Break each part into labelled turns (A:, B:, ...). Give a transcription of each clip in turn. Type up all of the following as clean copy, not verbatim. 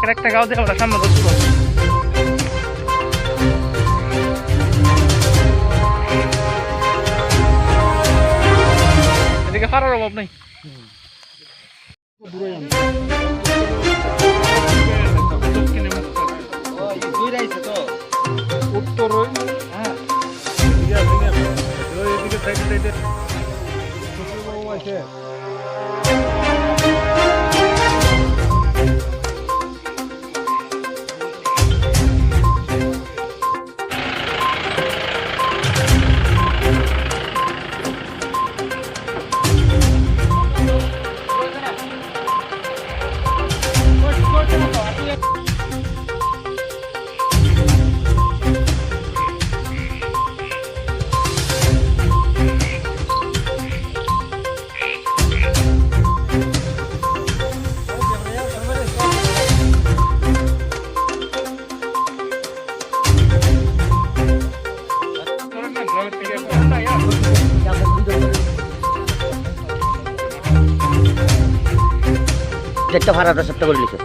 A: এলাকার একটা গাঁও দিয়ে আমরা সামনে বসবো। এদিকে পারার অভাব নেই।
B: একটা ভাড়াটা সবটা করে লিখে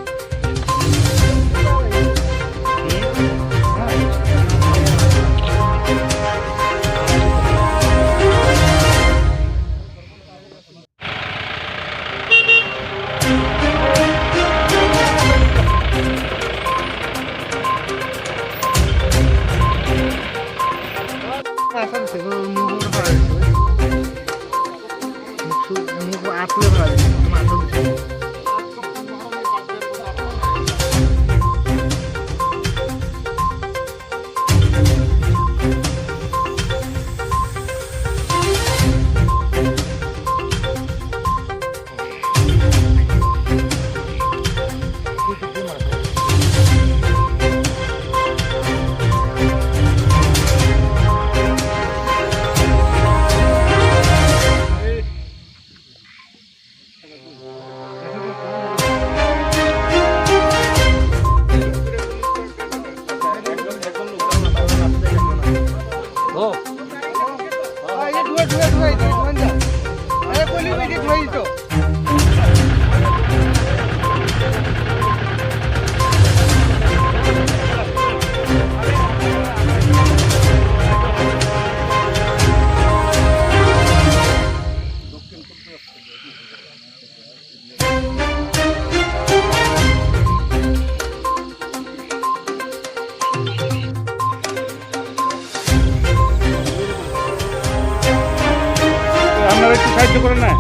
C: একটু সাহায্য করে না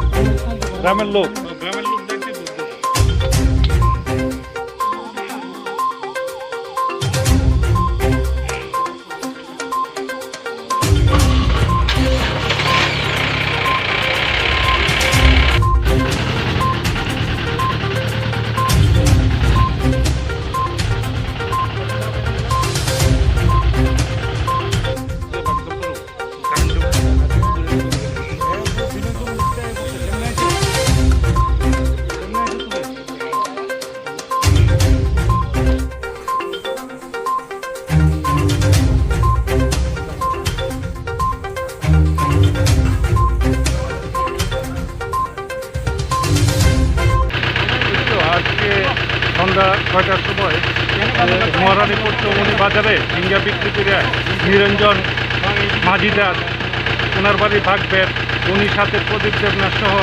C: গ্রামের লোক সন্ধ্যা ৬টার সময় মহারানীপুর চৌমনি বাজারে ঝিঙ্গা বিক্রি করে নিরঞ্জন মাঝিদার ওনার বাড়ি ভাগবেন, উনি সাথে প্রদীপ দেবনাথ সহ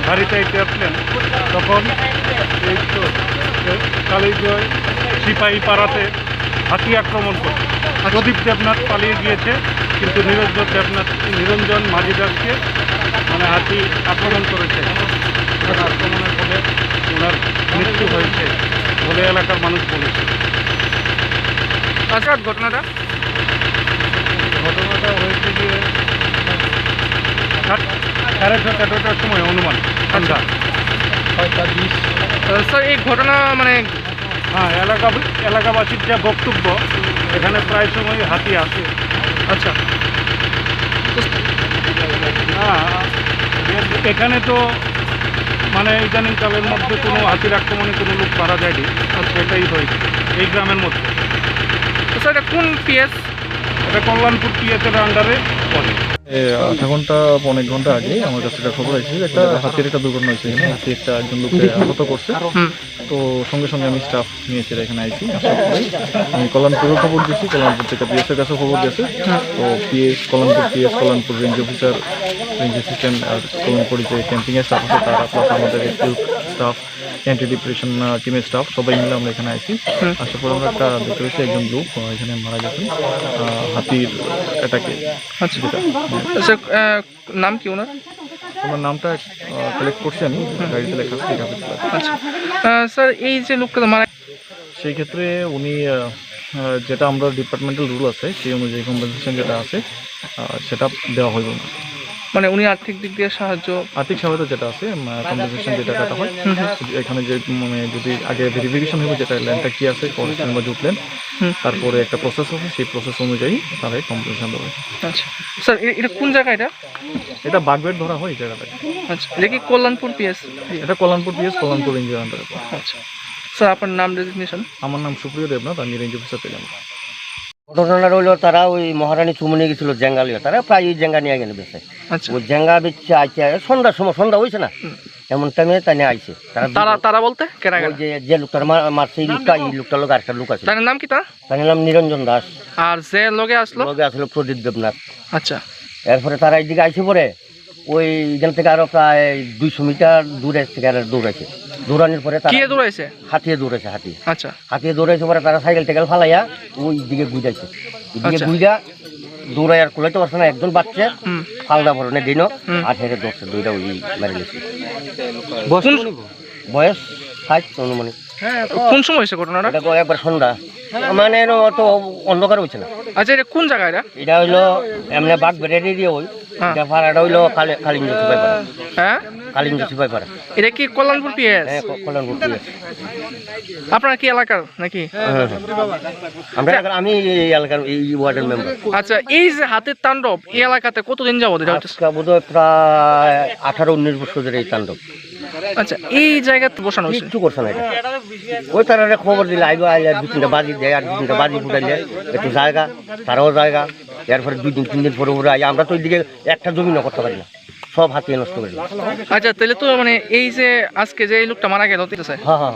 C: গাড়িতে এসে আসলেন। তখন এই তো কালীজয় সিপাহী পাড়াতে হাতি আক্রমণ করে প্রদীপ দেবনাথ পালিয়ে গিয়েছে, কিন্তু নিরঞ্জন মাঝিদারকে হাতি আক্রমণ করেছে। আক্রমণের ফলে ওনার মৃত্যু হয়েছে বলে এলাকার মানুষ বলেছে।
A: আচ্ছা, ঘটনাটা
C: হয়েছে যে 11:30 সময় অনুমান সন্ধ্যা 6:20।
A: স্যার এই ঘটনা
C: হ্যাঁ, এলাকাবাসীর যা বক্তব্য এখানে প্রায় সময় হাতি আসে।
A: আচ্ছা,
C: হ্যাঁ, এখানে তো ইদানিংকালের মধ্যে কোনো হাতির আক্রমণে কোনো লোক মারা যায়নি, সেটাই হয়েছে এই গ্রামের মধ্যে।
A: স্যার এটা কোন পিএস?
C: এটা কল্যাণপুর পিএসের আন্ডারে
A: পরে?
D: আধা ঘন্টা পনেক ঘন্টা আগে আমার কাছে একটা খবর আছে যে একটা হাতির একটা দুর্ঘটনা হয়েছে এখানে। হাতি একটা একজন লোককে আহত করছে।
A: হুম।
D: তো সঙ্গে সঙ্গে আমি স্টাফ নিয়েছি এখানে আইছি। আসার পরে আমি কল্যাণপুরেও খবর দিয়েছি, কল্যাণপুর থেকে পিএস এর কাছেও খবর দিয়েছে। তো PS Kalyanpur range officer, range assistant আর কল্যাণপুর যে ক্যাম্পিংয়ের স্টাফ আছে তারা, প্লাস আমাদের রেস্কিউ স্টাফ, অ্যান্টি ডিপ্রেশন টিমের স্টাফ, সবাই মিলে আমরা এখানে আইছি। আসার পর আমরা একটা দেখতে পেয়েছি একজন লোক এখানে মারা গেছে হাতির অ্যাটাকে।
A: আচ্ছা আচ্ছা, নাম কি ওনার?
D: ওনার নামটা কালেক্ট করছি আমি, গাড়িতে লেখা আছে।
A: আচ্ছা স্যার, এই যে লোকটা মারা,
D: সেই ক্ষেত্রে উনি যেটা আমরা ডিপার্টমেন্টাল রুল আছে সেই অনুযায়ী কম্পেনসেশন যেটা আছে সেটা দেওয়া হইব না।
A: মানে উনি আর্থিক দিক দিয়ে সাহায্য,
D: আর্থিক সহায়তা যেটা আছে কম্পেনসেশন যে টাকাটা হয় এখানে যে মানে যদি আগে ভেরিফিকেশন হবে যেটা ল্যান্ডটা কী আছে ফরেস্টের মধ্যে উঠলেন, তারপরে একটা প্রসেস আছে, সেই প্রসেস অনুযায়ী তারাই কম্পেনসেশন দেবে।
A: আচ্ছা স্যার, এটা কোন জায়গা এটা?
D: এটা বাগবেট ধরা হয় এই জায়গাটাকে।
A: আচ্ছা, এটা কি কল্যাণপুর পিএস?
D: এটা কল্যাণপুর পিএস, কল্যাণপুর রেঞ্জের আন্ডারে।
A: আচ্ছা স্যার, আপনার নাম ডেজিগনেশন?
D: আমার নাম সুপ্রিয় দেবনাথ, আমি রেঞ্জ অফিসার পেলাম।
B: ঘটনাটা হইলো তারা ওই মহারানী চুমনি গেছিল জেঙ্গা লিয়ে, তারা প্রায় ওই জেঙ্গা নিয়ে গেলে বেছে।
A: আচ্ছা,
B: ওই জেঙ্গা বেচছে আইছে সন্ধ্যার সময়, সন্ধ্যা হয়েছে না এমন টাইমে তাই নিয়ে আইছে।
A: তারা তারা বলতে কেনা
B: ওই
A: গেল?
B: যে লোকটার মারছে এই লোকটার লোক আরেকটা লোক আছে,
A: তার নাম কি?
B: তার নাম নিরঞ্জন দাস।
A: আর যে লগে আসলো?
B: লগে আসলো প্রদীপ দেবনাথ।
A: আচ্ছা,
B: এরপরে তারা এইদিকে আইসে পরে ওই এখান থেকে আরো প্রায় 200 মিটার দূরে থেকে দৌড়াইছে। দৌড়ানোর পরে
A: কি দৌড়াইছে?
B: হাতিয়ে দৌড়াইছে।
A: আচ্ছা,
B: হাতিয়ে দৌড়াইছে পরে তারা সাইকেল টাইকেল ফালাইয়া ওই দিকে গুইজাইছে। এদিকে
A: আচ্ছা।
B: গুইজা দৌড়াই আর কুলাইতে পারছে না, একজন বাচ্চা
A: হুম।
B: ফালদা ভরনে দিন আর হেরে দৌড়ছে, দুইটা ওই মেরে গেছে। বয়স 60 অনুমানিক।
A: কোন সময় হয়েছে ঘটনাটা?
B: এটা একবার সন্ধ্যা, মানে তো অন্ধকার হয়েছে না।
A: আচ্ছা, এটা কোন জায়গা এটা?
B: এটা হইলো এমনি বাঘ বেড়ে দিয়ে ওই এটা ভাড়াটা হইলো কালিঞ্জ সিপাই পাড়া।
A: হ্যাঁ,
B: কালিঞ্জ সিপাই পাড়া।
A: এটা কি কল্যাণপুর পিএস?
B: হ্যাঁ, কল্যাণপুর পিএস।
A: আপনারা কি এলাকার নাকি?
B: আমি এই এলাকার এই ওয়ার্ডের মেম্বার।
A: আচ্ছা, এই যে হাতের তাণ্ডব এই এলাকাতে কতদিন যাবত এটা হচ্ছে?
B: বোধহয় প্রায় 18-19 বছর ধরে এই তাণ্ডব।
A: আচ্ছা, এই জায়গাতে বসানো হয়েছে?
B: কিচ্ছু করছে না এটা। ওই তারা খবর দিলে আইব, আইলে 2-3টা বাজি দেয়, আর 2-3টা বাজি ফুটাইলে একটু জায়গা, তারাও জায়গা। এরপরে 2-3 দিন পরে পরে আই, আমরা তো ওই দিকে একটা জমিনও করতে পারি না, সব হাতিয়ে নষ্ট করি।
A: আচ্ছা, তাহলে তো মানে এই যে আজকে যে এই লোকটা মারা গেল,
B: হ্যাঁ হ্যাঁ,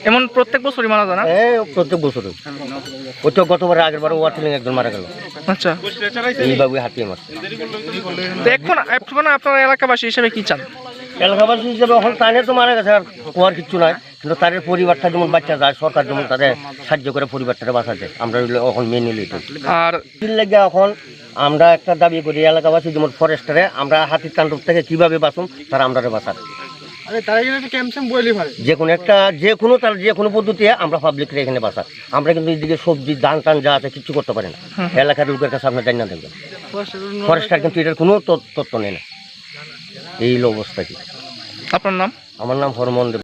A: এমন প্রত্যেক বছরই মারা যায় না?
B: প্রত্যেক বছর। ওই তো গতবার আগের বার ওয়ার্টিং একজন মারা গেল।
A: আচ্ছা,
B: এইভাবে হাতিয়ে মারছে।
A: তো এখন আপনারা এলাকাবাসী হিসেবে কি চান?
B: এলাকাবাসী হিসেবে এখন তাদের তো মারা গেছে, আর কোয়ার কিছু নাই, কিন্তু তাদের পরিবারটা যেমন বাচ্চা যায়, সরকার যেমন তাদের সাহায্য করে পরিবারটা বাঁচাতে, আমরা এখন মেনে নিই।
A: আর
B: লেগে এখন আমরা একটা দাবি করি এলাকাবাসী যেমন ফরেস্টারে আমরা হাতির তাণ্ডব থেকে কিভাবে বাঁচুন, তারা আমরা বাঁচার যে কোনো পদ্ধতি আমরা পাবলিকের এখানে বাঁচার। আমরা কিন্তু এইদিকে সবজি ধান টান যা আছে কিছু করতে পারি না, এলাকার লোকের কাছে আপনার জানিয়ে দেবেন। ফরেস্টার কিন্তু এটার কোনো তথ্য নেই না, এই অবস্থা কি।
A: আপনার নাম?
B: আমার নাম হরমোহন দেব।